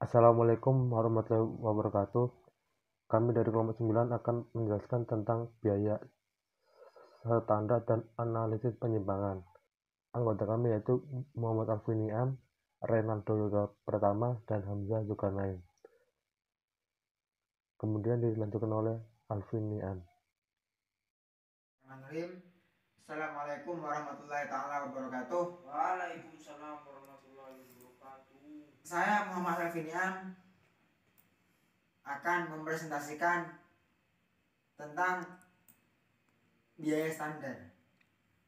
Assalamualaikum warahmatullahi wabarakatuh. Kami dari kelompok 9 akan menjelaskan tentang biaya standar dan analisis penyimpangan. Anggota kami yaitu Muhammad Alvinian, Renaldo Yoga Pertama, dan Hamzah Zulkarnain. Kemudian dilanjutkan oleh Alvinian. Assalamualaikum warahmatullahi taala wabarakatuh. Waalaikumsalam warahmatullahi wabarakatuh. Saya Muhammad Alvinian akan mempresentasikan tentang biaya standar.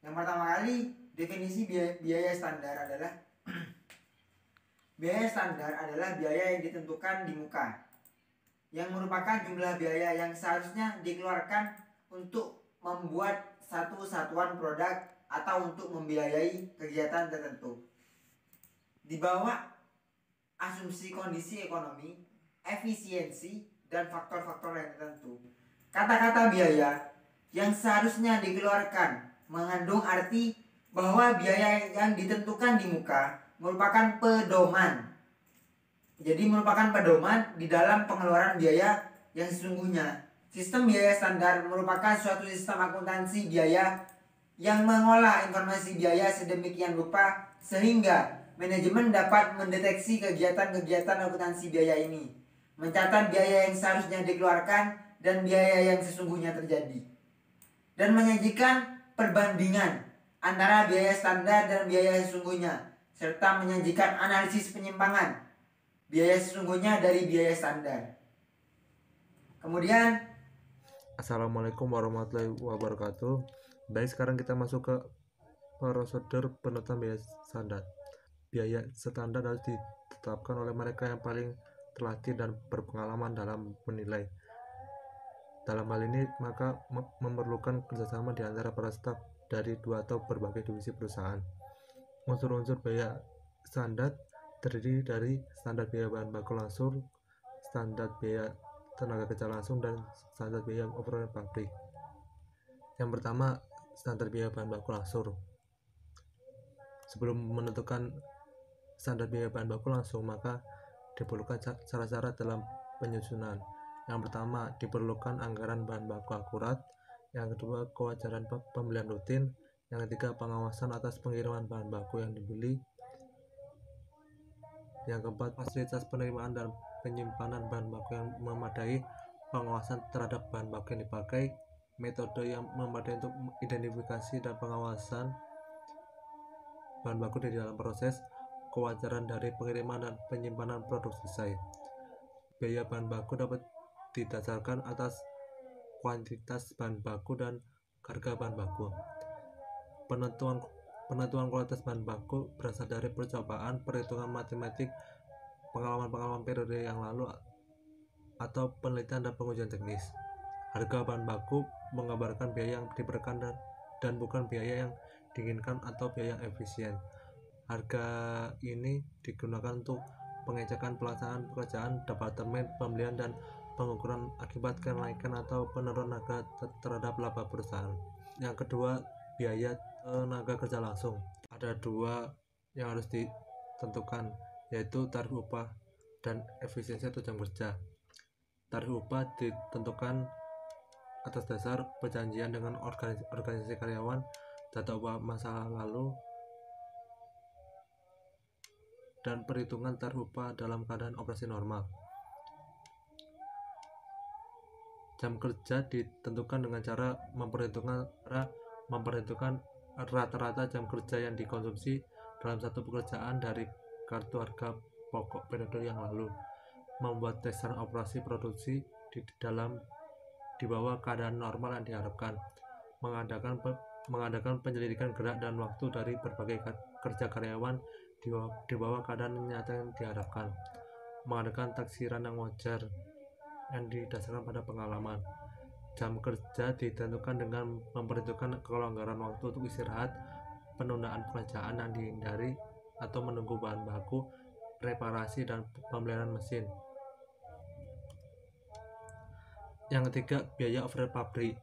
Yang pertama kali, definisi biaya standar adalah biaya standar adalah biaya yang ditentukan di muka, yang merupakan jumlah biaya yang seharusnya dikeluarkan untuk membuat satu satuan produk atau untuk membiayai kegiatan tertentu. Di bawah asumsi kondisi ekonomi, efisiensi, dan faktor-faktor yang tertentu. Kata-kata biaya yang seharusnya dikeluarkan mengandung arti bahwa biaya yang ditentukan di muka merupakan pedoman. Jadi merupakan pedoman di dalam pengeluaran biaya yang sesungguhnya. Sistem biaya standar merupakan suatu sistem akuntansi biaya yang mengolah informasi biaya sedemikian rupa sehingga manajemen dapat mendeteksi kegiatan-kegiatan akuntansi biaya ini, mencatat biaya yang seharusnya dikeluarkan dan biaya yang sesungguhnya terjadi, dan menyajikan perbandingan antara biaya standar dan biaya sesungguhnya, serta menyajikan analisis penyimpangan biaya sesungguhnya dari biaya standar. Kemudian, Assalamualaikum warahmatullahi wabarakatuh. Baik, sekarang kita masuk ke prosedur penentuan biaya standar. Biaya standar harus ditetapkan oleh mereka yang paling terlatih dan berpengalaman dalam menilai. Dalam hal ini, maka memerlukan kerjasama di antara para staf dari dua atau berbagai divisi perusahaan. Unsur-unsur biaya standar terdiri dari standar biaya bahan baku langsung, standar biaya tenaga kerja langsung, dan standar biaya operasional pabrik. Yang pertama, standar biaya bahan baku langsung. Sebelum menentukan standar biaya bahan baku langsung, maka diperlukan cara-cara dalam penyusunan. Yang pertama, diperlukan anggaran bahan baku akurat. Yang kedua, kewajaran pembelian rutin. Yang ketiga, pengawasan atas pengiriman bahan baku yang dibeli. Yang keempat, fasilitas penerimaan dan penyimpanan bahan baku yang memadai. Pengawasan terhadap bahan baku yang dipakai. Metode yang memadai untuk identifikasi dan pengawasan bahan baku di dalam proses. Kewajaran dari pengiriman dan penyimpanan produk selesai. Biaya bahan baku dapat didasarkan atas kuantitas bahan baku dan harga bahan baku. Penentuan kualitas bahan baku berasal dari percobaan, perhitungan matematik, pengalaman periode yang lalu, atau penelitian dan pengujian teknis. Harga bahan baku menggambarkan biaya yang diperlukan dan bukan biaya yang diinginkan atau biaya yang efisien. Harga ini digunakan untuk pengecekan pelaksanaan pekerjaan departemen pembelian dan pengukuran akibat kenaikan atau penurunan harga terhadap laba perusahaan. Yang kedua, biaya tenaga kerja langsung. Ada dua yang harus ditentukan, yaitu tarif upah dan efisiensi atau jam kerja. Tarif upah ditentukan atas dasar perjanjian dengan organisasi karyawan, data upah masa lalu, dan perhitungan tarif upah dalam keadaan operasi normal. Jam kerja ditentukan dengan cara memperhitungkan rata-rata jam kerja yang dikonsumsi dalam satu pekerjaan dari kartu harga pokok periode yang lalu, membuat dasar operasi produksi di bawah keadaan normal yang diharapkan, mengadakan penyelidikan gerak dan waktu dari berbagai kerja karyawan di bawah keadaan nyata yang diharapkan, mengadakan taksiran yang wajar yang didasarkan pada pengalaman. Jam kerja ditentukan dengan memperhitungkan kelonggaran waktu untuk istirahat, penundaan pekerjaan yang dihindari atau menunggu bahan baku, reparasi, dan pemeliharaan mesin. Yang ketiga, biaya overhead pabrik.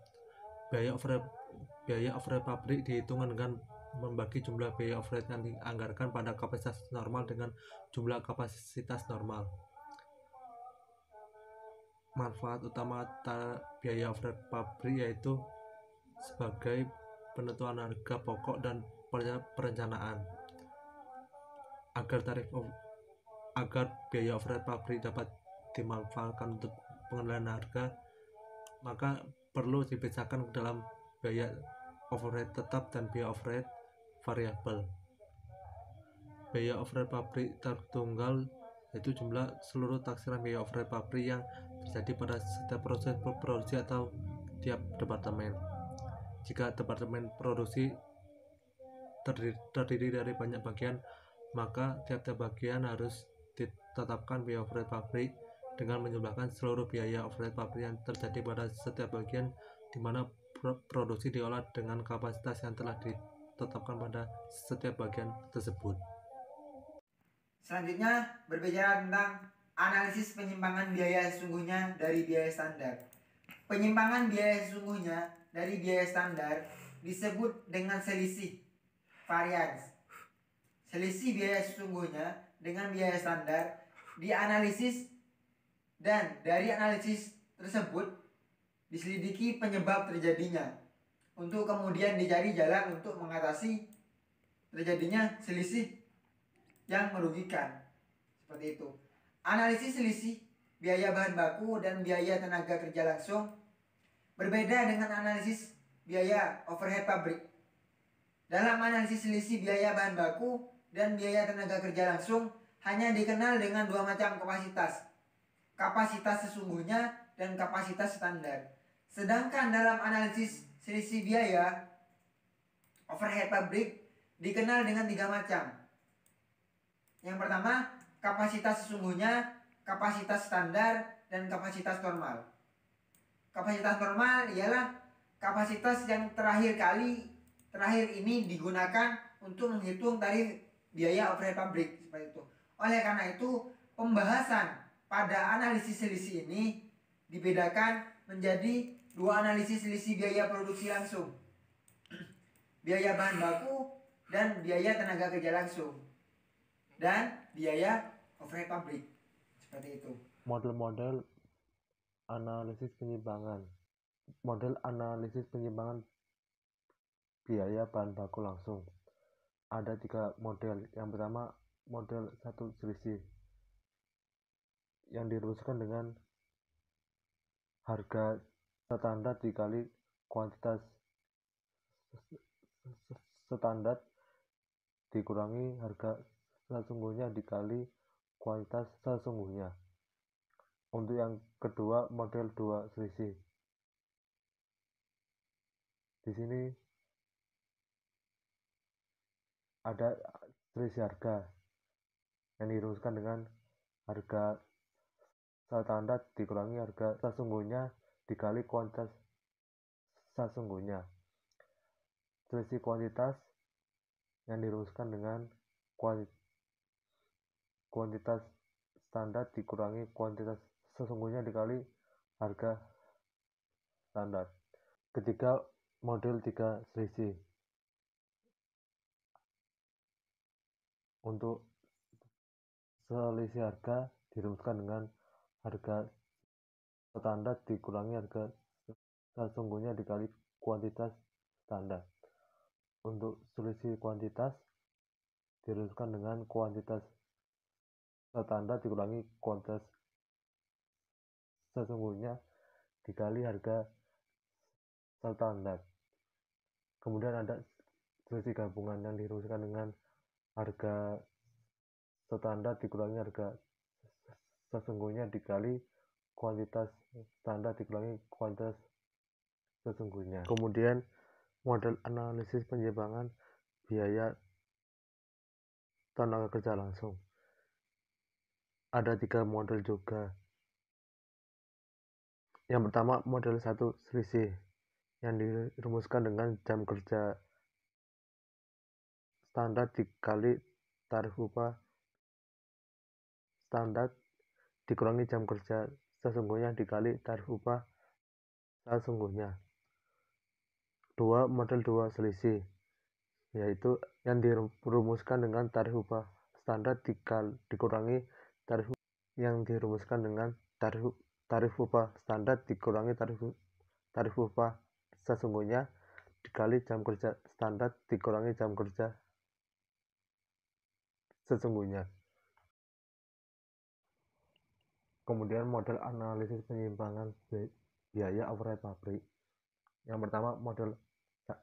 Biaya overhead pabrik dihitung dengan membagi jumlah biaya overhead yang dianggarkan pada kapasitas normal dengan jumlah kapasitas normal. manfaat utama biaya overhead pabrik yaitu sebagai penentuan harga pokok dan perencanaan. Agar biaya overhead pabrik dapat dimanfaatkan untuk pengendalian harga, maka perlu dipisahkan ke dalam biaya overhead tetap dan biaya overhead variabel. Biaya overhead pabrik tertunggal yaitu jumlah seluruh taksiran biaya overhead pabrik yang terjadi pada setiap proses produksi atau tiap departemen. Jika departemen produksi terdiri dari banyak bagian, maka tiap-tiap bagian harus ditetapkan biaya overhead pabrik dengan menjumlahkan seluruh biaya overhead pabrik yang terjadi pada setiap bagian, di mana produksi diolah dengan kapasitas yang telah ditetapkan pada setiap bagian tersebut. Selanjutnya berbicara tentang analisis penyimpangan biaya sesungguhnya dari biaya standar. Penyimpangan biaya sesungguhnya dari biaya standar disebut dengan selisih varians. Selisih biaya sesungguhnya dengan biaya standar dianalisis, dan dari analisis tersebut diselidiki penyebab terjadinya untuk kemudian dicari jalan untuk mengatasi terjadinya selisih yang merugikan. Seperti itu. Analisis selisih biaya bahan baku dan biaya tenaga kerja langsung berbeda dengan analisis biaya overhead pabrik. Dalam analisis selisih biaya bahan baku dan biaya tenaga kerja langsung hanya dikenal dengan dua macam kapasitas. Kapasitas sesungguhnya dan kapasitas standar. Sedangkan dalam analisis selisih biaya overhead pabrik dikenal dengan tiga macam. Yang pertama, kapasitas sesungguhnya, kapasitas standar, dan kapasitas normal. Kapasitas normal ialah kapasitas yang terakhir ini digunakan untuk menghitung tarif biaya overhead pabrik, seperti itu. Oleh karena itu, pembahasan pada analisis selisih ini dibedakan menjadi dua analisis selisih biaya produksi langsung, biaya bahan baku dan biaya tenaga kerja langsung, dan biaya overhead pabrik, seperti itu. Model analisis penyimpangan. Model analisis penyimpangan biaya bahan baku langsung. Ada 3 model. Yang pertama, model 1 selisih yang dirumuskan dengan harga standar dikali kuantitas standar dikurangi harga sesungguhnya dikali kuantitas sesungguhnya. Untuk yang kedua, model 2 selisih. Di sini ada selisih harga yang dirumuskan dengan harga standar dikurangi harga sesungguhnya dikali kuantitas sesungguhnya. Selisih kuantitas yang dirumuskan dengan kuantitas standar dikurangi kuantitas sesungguhnya dikali harga standar. Ketiga, model 3 selisih. Untuk selisih harga dirumuskan dengan harga standar dikurangi harga sesungguhnya dikali kuantitas standar. Untuk selisih kuantitas dirumuskan dengan kuantitas standar dikurangi kuantitas sesungguhnya dikali harga standar. Kemudian ada selisih gabungan yang dirumuskan dengan harga standar dikurangi harga sesungguhnya dikali kuantitas standar dikurangi kuantitas sesungguhnya. Kemudian model analisis penyimpangan biaya tenaga kerja langsung. Ada 3 model juga. Yang pertama, model 1 selisih yang dirumuskan dengan jam kerja standar dikali tarif upah standar dikurangi jam kerja sesungguhnya dikali tarif upah sesungguhnya. Model 2 selisih, yaitu yang dirumuskan dengan tarif upah standar dikurangi tarif yang dirumuskan dengan tarif tarif upah standar dikurangi tarif upah sesungguhnya dikali jam kerja standar dikurangi jam kerja sesungguhnya. Kemudian model analisis penyimpangan biaya overhead pabrik. Yang pertama, model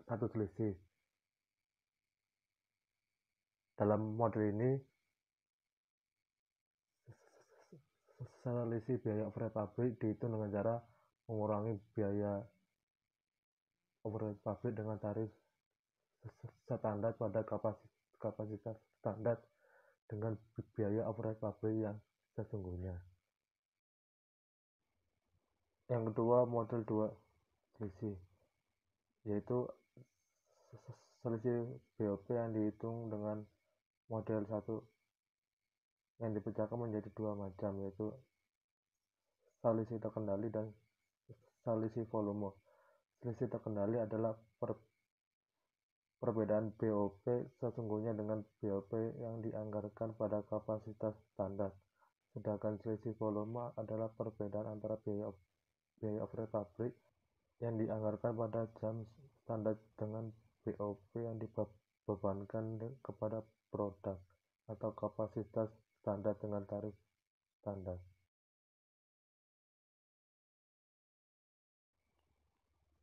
satu selisih. Dalam model ini, selisih biaya overhead pabrik dihitung dengan cara mengurangi biaya overhead pabrik dengan tarif standar pada kapasitas standar dengan biaya overhead pabrik yang sesungguhnya. Yang kedua, model dua selisih, yaitu selisih BOP yang dihitung dengan model satu yang dipecahkan menjadi dua macam, yaitu selisih terkendali dan selisih volume. Selisih terkendali adalah perbedaan BOP sesungguhnya dengan BOP yang dianggarkan pada kapasitas standar. Sedangkan selisih volume adalah perbedaan antara biaya overhead pabrik yang dianggarkan pada jam standar dengan BOP yang dibebankan kepada produk atau kapasitas standar dengan tarif standar.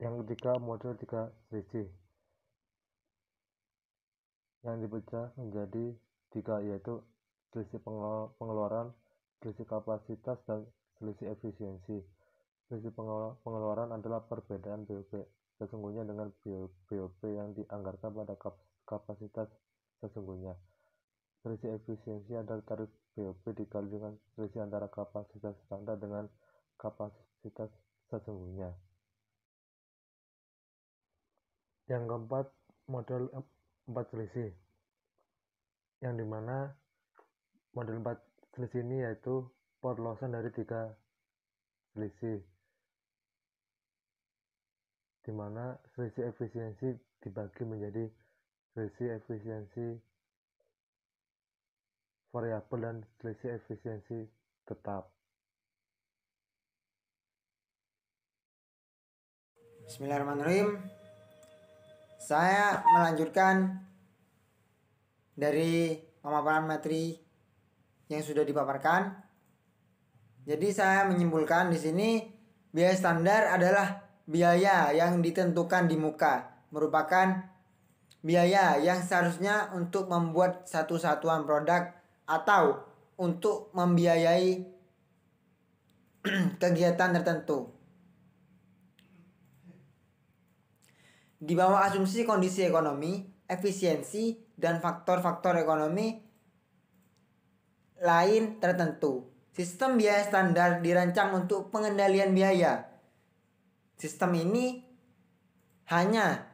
Yang ketiga, model tiga selisih yang dipecah menjadi tiga, yaitu selisih pengeluaran, selisih kapasitas, dan selisih efisiensi. Selisih pengeluaran adalah perbedaan BOP sesungguhnya dengan BOP yang dianggarkan pada kapasitas sesungguhnya. Selisih efisiensi adalah tarif BOP dikali dengan selisih antara kapasitas standar dengan kapasitas sesungguhnya. Yang keempat, model 4 selisih, yang dimana model 4 selisih ini yaitu perlosan dari 3 selisih, dimana selisih efisiensi dibagi menjadi selisih efisiensi variabel dan selisih efisiensi tetap. Bismillahirrahmanirrahim. Saya melanjutkan dari pemaparan materi yang sudah dipaparkan. Jadi saya menyimpulkan di sini biaya standar adalah biaya yang ditentukan di muka, merupakan biaya yang seharusnya untuk membuat satu satuan produk atau untuk membiayai kegiatan tertentu. Di bawah asumsi kondisi ekonomi, efisiensi, dan faktor-faktor ekonomi lain tertentu. Sistem biaya standar dirancang untuk pengendalian biaya. Sistem ini hanya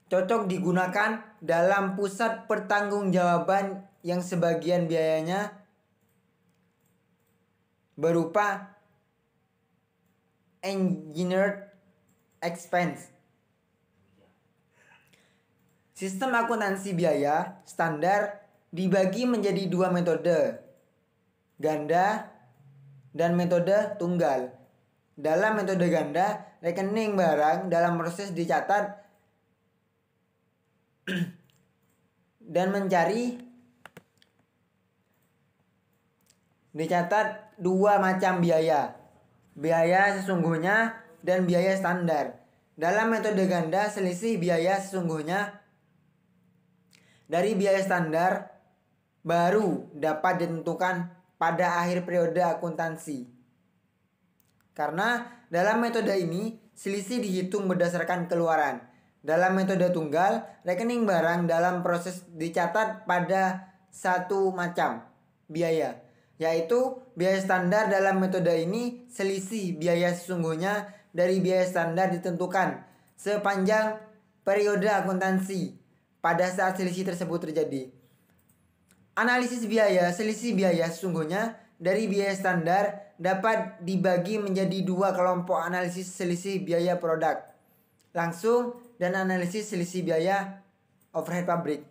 cocok digunakan dalam pusat pertanggungjawaban yang sebagian biayanya berupa engineered expense. Sistem akuntansi biaya standar dibagi menjadi dua metode, ganda dan metode tunggal. Dalam metode ganda, rekening barang dalam proses dicatat dan mencari dicatat dua macam biaya, biaya sesungguhnya dan biaya standar. Dalam metode ganda, selisih biaya sesungguhnya dari biaya standar baru dapat ditentukan pada akhir periode akuntansi. Karena dalam metode ini selisih dihitung berdasarkan keluaran. Dalam metode tunggal, rekening barang dalam proses dicatat pada satu macam biaya, yaitu biaya standar. Dalam metode ini selisih biaya sesungguhnya dari biaya standar ditentukan sepanjang periode akuntansi pada saat selisih tersebut terjadi. Analisis biaya, selisih biaya sesungguhnya dari biaya standar dapat dibagi menjadi dua kelompok: analisis selisih biaya produk langsung dan analisis selisih biaya overhead pabrik.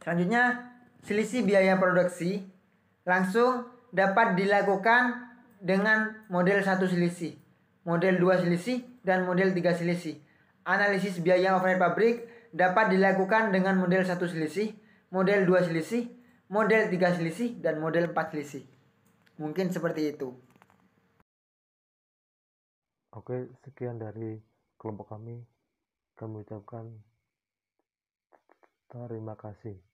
Selanjutnya, selisih biaya produksi langsung dapat dilakukan dengan model 1 selisih, model 2 selisih, dan model 3 selisih. Analisis biaya overhead pabrik dapat dilakukan dengan model 1 selisih, model 2 selisih, model 3 selisih, dan model 4 selisih. Mungkin seperti itu. Oke, sekian dari kelompok kami. Kami ucapkan terima kasih.